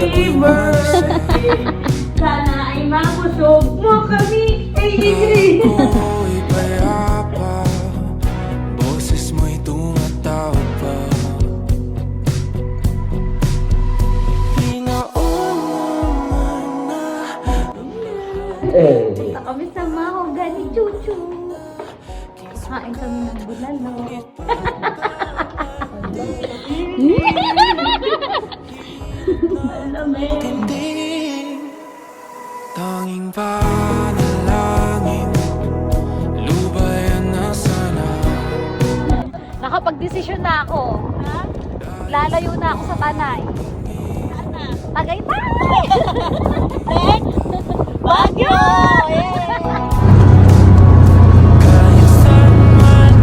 Happy birthday! Sana ay mabusog mo kami, Adrian! Ako'y payapa, boses mo'y tumatawag pa. Pinauman na. Punta kami sa mahogany, chuchu. Kain kami ng bulalo. Alam eh. Hindi, tanging panalangin, lubayan na sana. Nakapag-desisyon na ako. Lalayo na ako sa Tanay. Tagaytay! Bagyo! Kahit saan man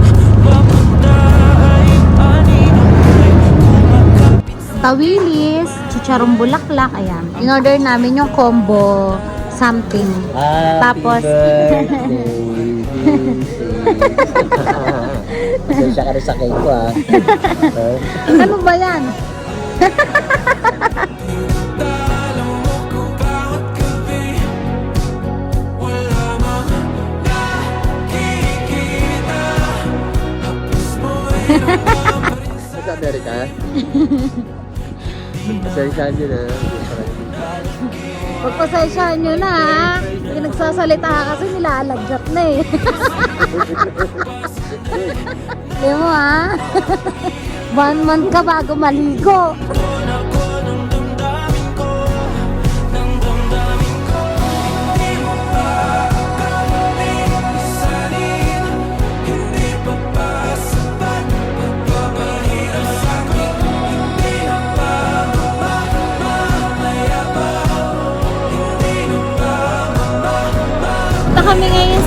papunta ay paninong ko'y kumakapit sa Tawilis, chicharong bulaklak, ayan. In-order namin yung combo something. Tapos, Pasensya ka rin sa cake ko ah. ano ba yan? dalaw mo ko bawat gabi. Wala mang nakikita, hapos mo'y nagpaparin sa Sa Amerika? Pasensyahan nyo na. Pagpasensyahan nyo na ha. Yung nagsasalita ka kasi nilalagyat na eh. Hindi mo ha. 1 month ka bago maligo. ako ng damdamin ko, ng damdamin ko. Hindi mo pa akalain, isanin, hindi pa ba sapat pagpapahirap sa'kin? Hindi na ba mamaya pa? Hindi na ba Punta kami ngayon